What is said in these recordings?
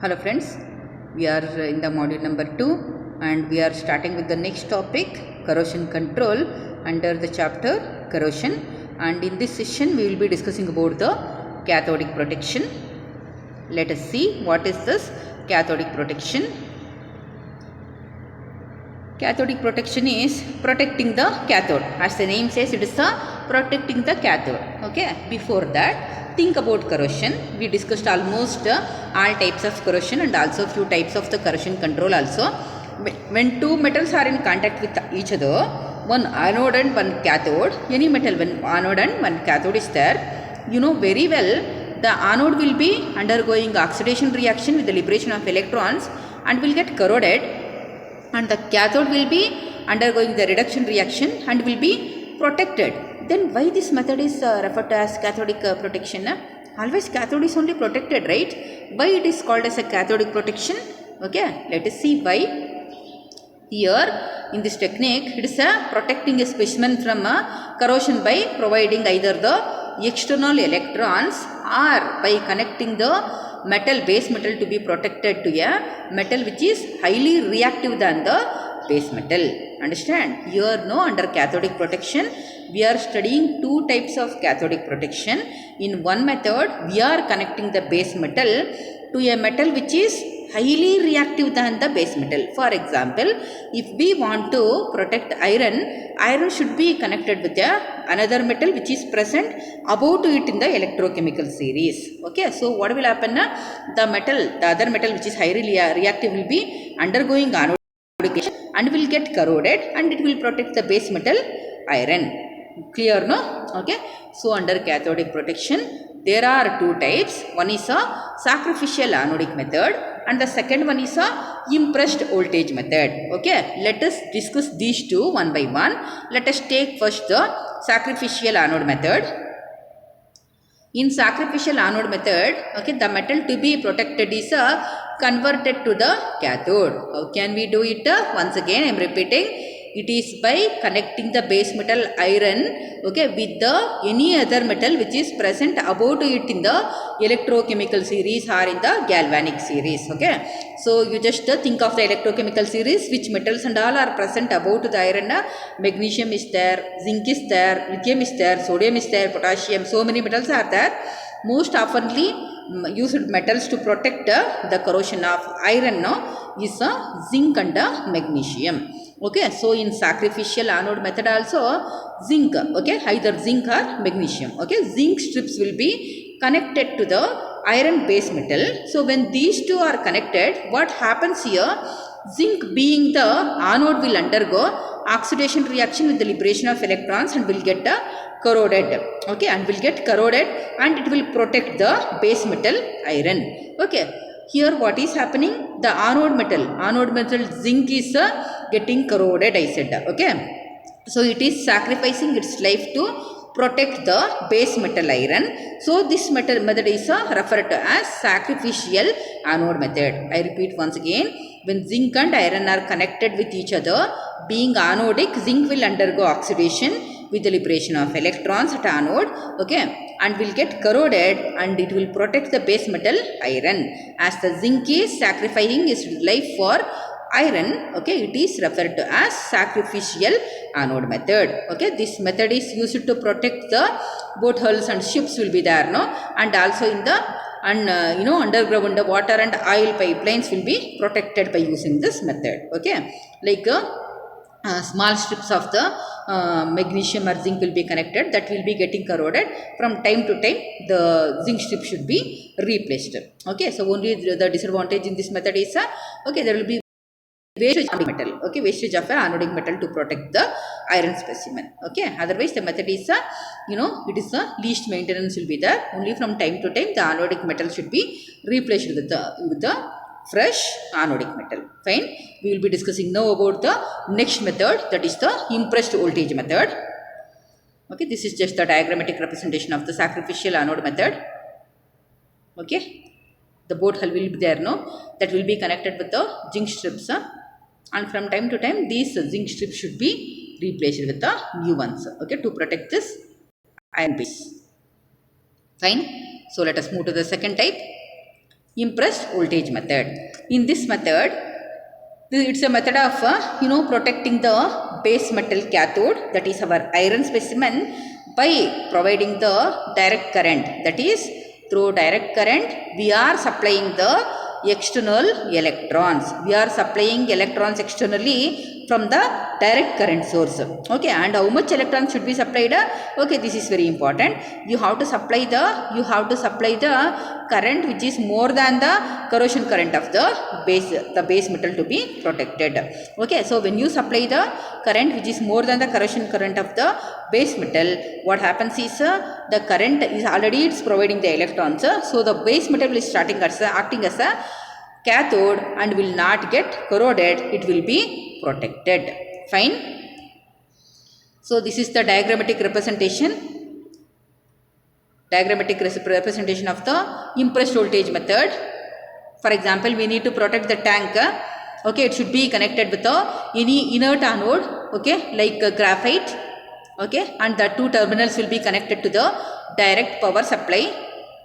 Hello friends, we are in the module number 2 and we are starting with the next topic, corrosion control, under the chapter corrosion, and in this session we will be discussing about the cathodic protection. Let us see what is this cathodic protection. Cathodic protection is protecting the cathode. As the name says, it is protecting the cathode. Okay, before that, think about corrosion. We discussed almost all types of corrosion and also few types of the corrosion control also. When two metals are in contact with each other, one anode and one cathode, any metal, when anode and one cathode is there, you know very well the anode will be undergoing oxidation reaction with the liberation of electrons and will get corroded, and the cathode will be undergoing the reduction reaction and will be protected. Then why this method is referred to as cathodic protection? Always cathode is only protected, right? Why it is called as a cathodic protection? Okay, let us see why. Here in this technique, it is protecting a specimen from corrosion by providing either the external electrons or by connecting the base metal to be protected to a metal which is highly reactive than the base metal. Understand? Here no, under cathodic protection we are studying two types of cathodic protection. In one method we are connecting the base metal to a metal which is highly reactive than the base metal. For example, if we want to protect iron should be connected with another metal which is present above to it in the electrochemical series. Okay, so what will happen? The other metal which is highly reactive will be undergoing anodification and will get corroded, and it will protect the base metal iron. Clear, no? Okay, so under cathodic protection there are two types. One is a sacrificial anodic method and the second one is a impressed voltage method. Okay, let us discuss these two one by one. Let us take first the sacrificial anode method. In sacrificial anode method, okay, the metal to be protected is converted to the cathode. How can we do it? Once again I am repeating. It is by connecting the base metal iron, okay, with the any other metal which is present above to it in the electrochemical series or in the galvanic series. Okay, so you just think of the electrochemical series, which metals and all are present above to the iron. Magnesium is there, zinc is there, lithium is there, sodium is there, potassium, so many metals are there. Most oftenly used metals to protect the corrosion of iron is zinc and magnesium. Okay, so in sacrificial anode method also zinc, okay, either zinc or magnesium. Okay, zinc strips will be connected to the iron base metal. So when these two are connected, what happens here? Zinc being the anode will undergo oxidation reaction with the liberation of electrons and will get corroded. Okay, and will get corroded and it will protect the base metal iron. Okay, here what is happening? The anode metal zinc is getting corroded, I said. Okay, so it is sacrificing its life to protect the base metal iron. So this method is referred to as sacrificial anode method. I repeat once again. When zinc and iron are connected with each other, being anodic, zinc will undergo oxidation with the liberation of electrons at anode, okay, and will get corroded and it will protect the base metal iron. As the zinc is sacrificing its life for iron, okay, it is referred to as sacrificial anode method. Okay, this method is used to protect the boat hulls and ships will be there, no, and also in the underground water and oil pipelines will be protected by using this method. Okay, like small strips of the magnesium or zinc will be connected, that will be getting corroded. From time to time the zinc strip should be replaced. Okay, so only the disadvantage in this method is okay, there will be wastage of metal, okay, wastage of anodic metal to protect the iron specimen. Okay, otherwise the method is it is the least maintenance will be there. Only from time to time the anodic metal should be replaced with the fresh anodic metal. Fine, we will be discussing now about the next method, that is the impressed voltage method. Okay, this is just the diagrammatic representation of the sacrificial anode method. Okay, the boat hull will be there, no, that will be connected with the zinc strips, and from time to time these zinc strips should be replaced with the new ones, okay, to protect this iron base. Fine, so let us move to the second type. impressed voltage method. In this method, it's a method of protecting the base metal cathode, that is our iron specimen, by providing the direct current. That is, through direct current we are supplying the external electrons. We are supplying electrons externally from the direct current source. Okay, and how much electrons should be supplied? Okay, this is very important. You have to supply the current which is more than the corrosion current of the base metal to be protected. Okay, so when you supply the current which is more than the corrosion current of the base metal, what happens is the current is already it's providing the electrons, so the base metal is acting as a cathode and will not get corroded. It will be protected. Fine. So this is the diagrammatic representation of the impressed voltage method. For example, we need to protect the tank. Okay, it should be connected with any inert anode, okay, like graphite. Okay, and the two terminals will be connected to the direct power supply,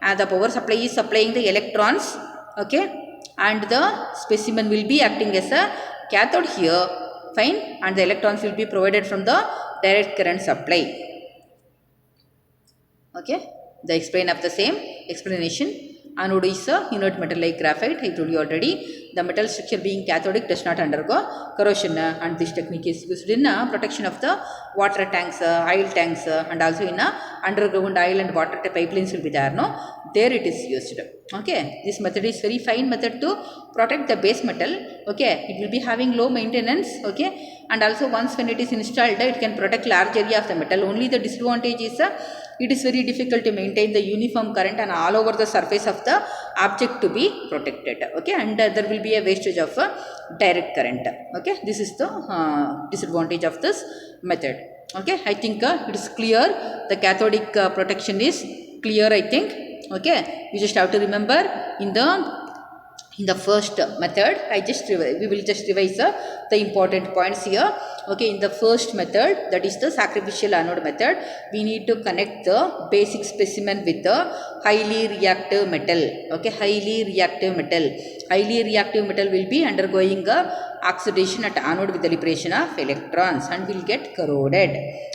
and the power supply is supplying the electrons. Okay, and the specimen will be acting as a cathode here. Fine. And the electrons will be provided from the direct current supply. Okay, the explain of the same explanation. Anode is a inert metal like graphite. I told you already. The metal structure being cathodic does not undergo corrosion, and this technique is used in protection of the water tanks, oil tanks, and also in underground oil and water pipelines will be there. No, there it is used. Okay, this method is very fine method to protect the base metal. Okay, it will be having low maintenance. Okay, and also once when it is installed, it can protect large area of the metal. Only the disadvantage is it is very difficult to maintain the uniform current and all over the surface of the object to be protected. Okay, and there will be a wastage of direct current. Okay, this is the disadvantage of this method. Okay, I think it is clear. The cathodic protection is clear, I think. Okay, you just have to remember in the first method, we will just revise the important points here. Okay, in the first method, that is the sacrificial anode method, we need to connect the basic specimen with the highly reactive metal. Okay, highly reactive metal will be undergoing oxidation at anode with the liberation of electrons and will get corroded.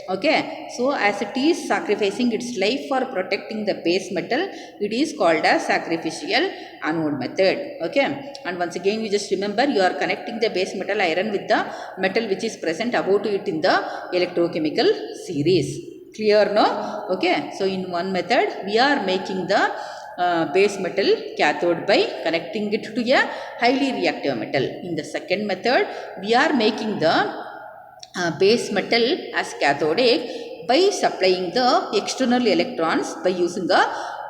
Okay, so as it is sacrificing its life for protecting the base metal, it is called as sacrificial anode method. Okay, and once again you just remember, you are connecting the base metal iron with the metal which is present above to it in the electrochemical series. Clear, no? Okay, so in one method we are making the base metal cathode by connecting it to a highly reactive metal. In the second method, we are making the base metal as cathodic by supplying the external electrons by using a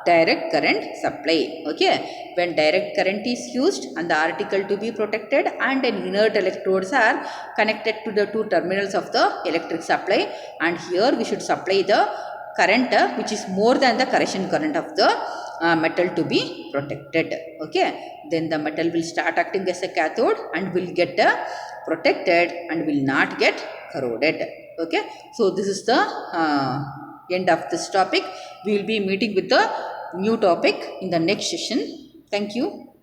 direct current supply. Okay, when direct current is used and the article to be protected and an inert electrodes are connected to the two terminals of the electric supply, and here we should supply the current which is more than the corrosion current of the metal to be protected. Okay, then the metal will start acting as a cathode and will get protected and will not get corroded. Okay, so this is the end of this topic. We will be meeting with the new topic in the next session. Thank you.